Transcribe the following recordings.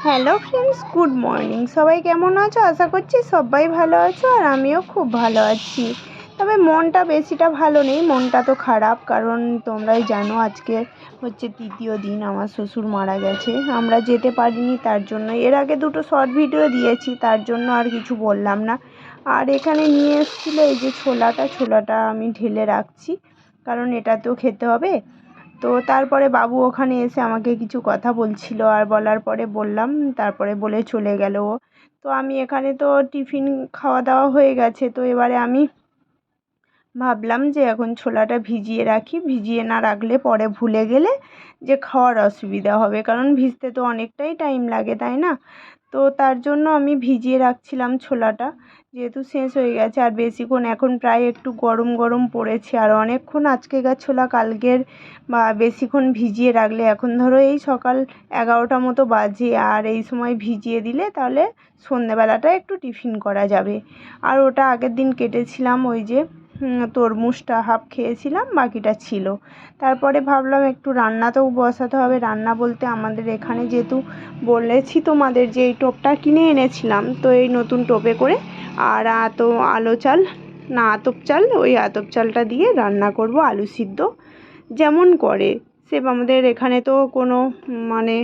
Hello friends, good morning. সবাই কেমন আছো? আশা করছি সবাই ভালো আছো, আর আমিও খুব ভালো আছি। তবে মনটা বেশিটা ভালো নেই, মনটা তো খারাপ। কারণ তোমরাই জানো আজকে হচ্ছে তৃতীয় দিন আমার শ্বশুর মারা গেছে। আমরা যেতে পারিনি, তার জন্য এর আগে দুটো শর্ট ভিডিও দিয়েছি, তার জন্য আর কিছু বললাম না। আর এখানে নিয়ে এসেছিলো এই যে ছোলাটা আমি ঢেলে রাখছি, কারণ এটা তো খেতে হবে। তো তারপরে বাবু ওখানে এসে আমাকে কিছু কথা বলছিল, আর বলার পরে বললাম, তারপরে বলে চলে গেল ও। তো আমি এখানে তো টিফিন খাওয়া দাওয়া হয়ে গেছে, তো এবারে আমি ভাবলাম যে এখন ছোলাটা ভিজিয়ে রাখি, ভিজিয়ে না রাখলে পরে ভুলে গেলে যে খাওয়ার অসুবিধা হবে, কারণ ভিজতে তো অনেকটাই টাইম লাগে, তাই না? তো তার জন্য আমি ভিজিয়ে রাখছিলাম ছোলাটা, যেহেতু শেষ হয়ে গেছে। আর বেশিক্ষণ এখন প্রায় একটু গরম গরম পড়েছে, আর অনেকক্ষণ আজকেকার ছোলা কালকের বা বেশিক্ষণ ভিজিয়ে রাখলে, এখন ধরো এই সকাল 11টা মতো বাজে, আর এই সময় ভিজিয়ে দিলে তাহলে সন্ধেবেলাটা একটু টিফিন করা যাবে। আর ওটা আগের দিন কেটেছিলাম, ওই যে তরমুজটা হাফ খেয়েছিলাম, বাকিটা ছিল। তারপরে ভাবলাম একটু রান্নাতেও বসাতে হবে। রান্না বলতে আমাদের এখানে যেহেতু বলেছি তোমাদের যে এই টোপটা কিনে এনেছিলাম, তো এই নতুন টোপে করে আর আতপ চাল, ওই আতপ চালটা দিয়ে রান্না করব আলু সিদ্ধ, যেমন করে সে। আমাদের এখানে তো কোনো মানে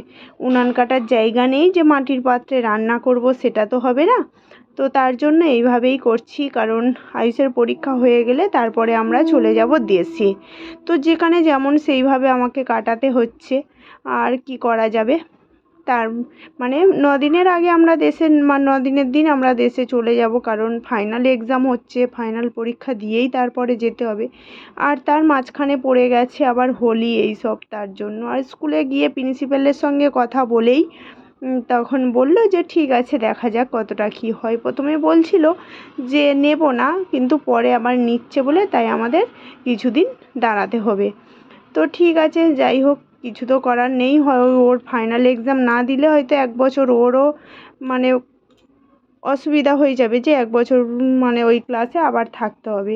উনান কাটার জায়গা নেই যে মাটির পাত্রে রান্না করব, সেটা তো হবে না। তো তার জন্য এইভাবেই করছি, কারণ আয়ুষের পরীক্ষা হয়ে গেলে তারপরে আমরা চলে যাব দেশে। তো যেখানে যেমন সেইভাবে আমাকে কাটাতে হচ্ছে, আর কি করা যাবে। তার মানে 9 দিনের আগে আমরা দেশে, 9 দিনের দিন আমরা দেশে চলে যাব, কারণ ফাইনাল এক্সাম হচ্ছে, ফাইনাল পরীক্ষা দিয়েই তারপরে যেতে হবে। আর তার মাঝখানে পড়ে গেছে আবার হোলি, এই সব, তার জন্য। আর স্কুলে গিয়ে প্রিন্সিপালের সঙ্গে কথা বলেই তখন বলল যে ঠিক আছে, দেখা যাক কতটা কী হয়। প্রথমে বলছিল যে নেব না, কিন্তু পরে আবার নিচ্ছে বলে, তাই আমাদের কিছুদিন দাঁড়াতে হবে। তো ঠিক আছে, যাই হোক, কিছু তো করার নেই। হয় ওর ফাইনাল এক্সাম না দিলে হয়তো 1 বছর ওরও মানে অসুবিধা হয়ে যাবে, যে 1 বছর মানে ওই ক্লাসে আবার থাকতে হবে।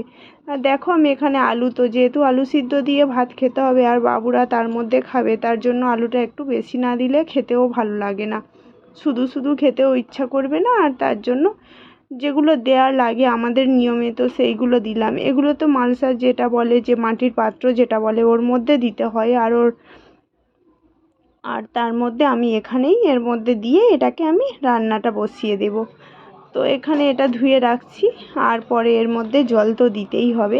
আর দেখো আমি এখানে আলু, তো যেহেতু আলু সিদ্ধ দিয়ে ভাত খেতে হবে আর বাবুরা তার মধ্যে খাবে, তার জন্য আলুটা একটু বেশি না দিলে খেতেও ভালো লাগে না, শুধু শুধু খেতেও ইচ্ছা করবে না। আর তার জন্য যেগুলো দেওয়ার লাগে আমাদের নিয়মে, তো সেইগুলো দিলাম। এগুলো তো মালসা যেটা বলে, যে মাটির পাত্র যেটা বলে, ওর মধ্যে দিতে হয়। আর তার মধ্যে আমি এখানেই এর মধ্যে দিয়ে এটাকে আমি রান্নাটা বসিয়ে দেব। তো এখানে এটা ধুয়ে রাখছি, আর পরে এর মধ্যে জল তো দিতেই হবে।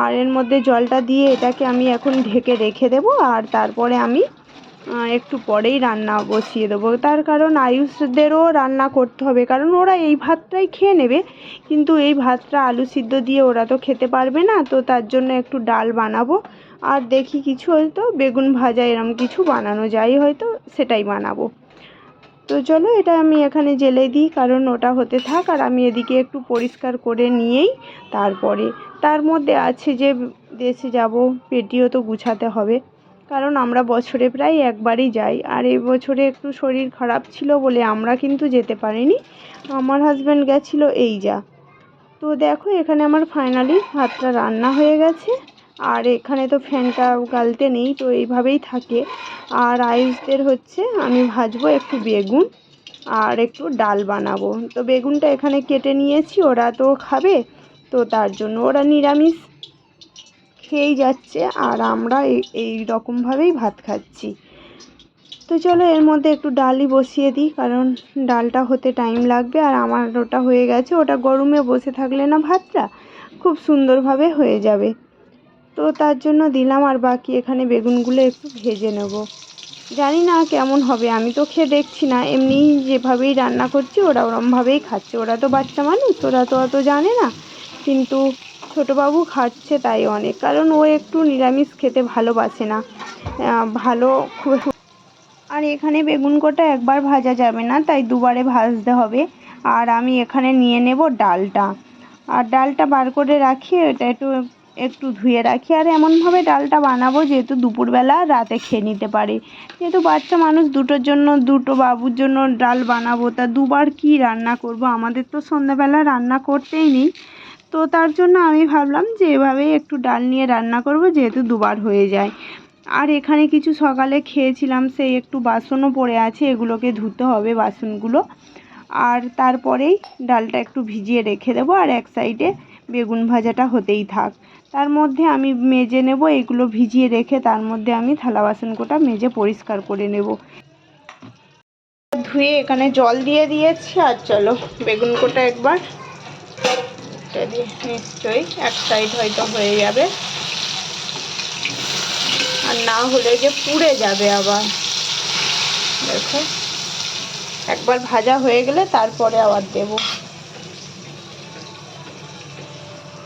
আর এর মধ্যে জলটা দিয়ে এটাকে আমি এখন ঢেকে রেখে দেব, আর তারপরে আমি একটু পরেই রান্না বসিয়ে দেবো। তার কারণ আয়ুষদেরও রান্না করতে হবে, কারণ ওরা এই ভাতটাই খেয়ে নেবে, কিন্তু এই ভাতটা আলু সিদ্ধ দিয়ে ওরা তো খেতে পারবে না। তো তার জন্য একটু ডাল বানাবো, আর দেখি কিছু হয়তো বেগুন ভাজা এরম কিছু বানানো যায়, হয়তো সেটাই বানাবো। তো চলো এটা আমি এখানে জেলে দিই, কারণ ওটা হতে থাক, আর আমি এদিকে একটু পরিষ্কার করে নিয়েই তারপরে। তার মধ্যে আছে যে দেশে যাব, পেটিও তো গুছাতে হবে, কারণ আমরা বছরে প্রায় একবারই যাই। আর এই বছরে একটু শরীর খারাপ ছিল বলে আমরা কিন্তু যেতে পারিনি, আমার হাজব্যান্ড গেছিলো, এই যা। তো দেখো এখানে আমার ফাইনালি ভাতটা রান্না হয়ে গেছে, আর এখানে তো ফ্যানটা গালতে নেই, তো এইভাবেই থাকে। আর আয়ুষদের হচ্ছে আমি ভাজবো একটু বেগুন, আর একটু ডাল বানাবো। তো বেগুনটা এখানে কেটে নিয়েছি, ওরা তো খাবে, তো তার জন্য ওরা নিরামিষ খেয়েই যাচ্ছে, আর আমরা এই রকমভাবেই ভাত খাচ্ছি। তো চলো এর মধ্যে একটু ডালই বসিয়ে দিই, কারণ ডালটা হতে টাইম লাগবে। আর আমার ওটা হয়ে গেছে, ওটা গরমে বসে থাকলে না ভাতটা খুব সুন্দরভাবে হয়ে যাবে। তো তার জন্য দিলাম, আর বাকি এখানে বেগুনগুলো একটু ভেজে নেব। জানি না কেমন হবে, আমি তো খেয়ে দেখছি না, এমনি যেভাবেই রান্না করছি ওরা ওরমভাবেই খাচ্ছে। ওরা তো বাচ্চা মানুষ, ওরা তো অত জানে না, কিন্তু ছোটোবাবু খাচ্ছে তাই অনেক, কারণ ও একটু নিরামিষ খেতে ভালোবাসে না, ভালো খুব। আর এখানে বেগুন কটা একবার ভাজা যাবে না, তাই দুবারে ভাজতে হবে। আর আমি এখানে নিয়ে নেব ডালটা, আর ডালটা বার করে রাখি, এটা একটু একটু ধুয়ে রাখি। আর এমনভাবে ডালটা বানাবো যেহেতু দুপুরবেলা রাতে খেয়ে নিতে পারে, যেহেতু বাচ্চা মানুষ, দুটো বাবুর জন্য ডাল বানাবো, তা দুবার কি রান্না করব, আমাদের তো সন্ধ্যাবেলা রান্না করতেই নেই। তো তার জন্য আমি ভাবলাম যে এভাবেই একটু ডাল নিয়ে রান্না করব, যেহেতু দুবার হয়ে যায়। আর এখানে কিছু সকালে খেয়েছিলাম, সেই একটু বাসনও পড়ে আছে, এগুলোকে ধুতে হবে বাসনগুলো। আর তারপরেই ডালটা একটু ভিজিয়ে রেখে দেবো, আর এক সাইডে বেগুন ভাজাটা হতেই থাক। তার মধ্যে আমি মেজে নেব এগুলো ভিজিয়ে রেখে, তার মধ্যে আমি থালা বাসন কোটা মেজে পরিষ্কার করে নেব। ধুয়ে এখানে জল দিয়ে দিয়েছি, আর চলো বেগুন কোটা একবার নিশ্চয়ই এক সাইড হয়তো হয়ে যাবে, আর না হলে যে পুড়ে যাবে আবার। দেখো একবার ভাজা হয়ে গেলে তারপরে আবার দেব।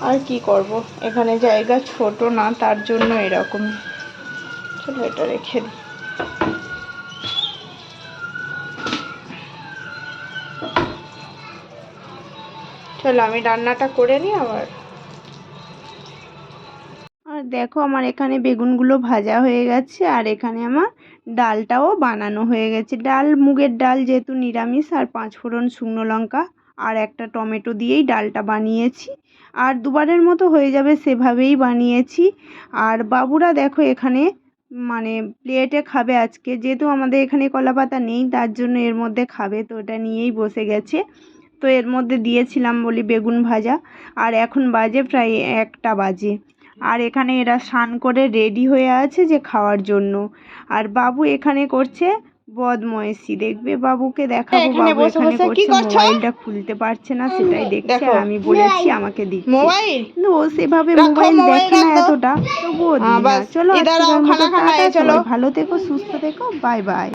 আর কি করব, এখানে জায়গা ছোট না, তার জন্য এরকম। চলো এটা রেখে দিই। চলো আমি রান্নাটা করে নিই আবার। আর দেখো আমার এখানে বেগুনগুলো ভাজা হয়ে গেছে, আর এখানে আমার ডালটাও বানানো হয়ে গেছে। ডাল মুগের ডাল যেহেতু নিরামিষ, আর 5 ফোড়ন শুকনো লঙ্কা আর একটা টমেটো দিয়েই ডালটা বানিয়েছি, আর দুবারের মতো হয়ে যাবে সেভাবেই বানিয়েছি। আর বাবুরা দেখো এখানে মানে প্লেটে খাবে আজকে, যেহেতু আমাদের এখানে কলাপাতা নেই তার জন্য এর মধ্যে খাবে, তো ওটা নিয়েই বসে গেছে। তো এর মধ্যে দিয়েছিলাম বলি বেগুন ভাজা, আর এখন বাজে প্রায় 1টা বাজে। আর এখানে এরা স্নান করে রেডি হয়ে আছে যে খাওয়ার জন্য। আর বাবু এখানে করছে বদমাইশি, দেখবে বাবুকে দেখাবো। বাবু এখানে করছে মোবাইলটা খুলতে পারছে না, সেটাই দেখছে, আর আমি বলেছি আমাকে দিচ্ছে মোবাইল, কিন্তু ও সেভাবে মোবাইল দেখে না এতটা, তবুও দিই না। চলো আজকের মতো টাটা, সবাই ভালো থেকো, সুস্থ থেকো, বাই বাই।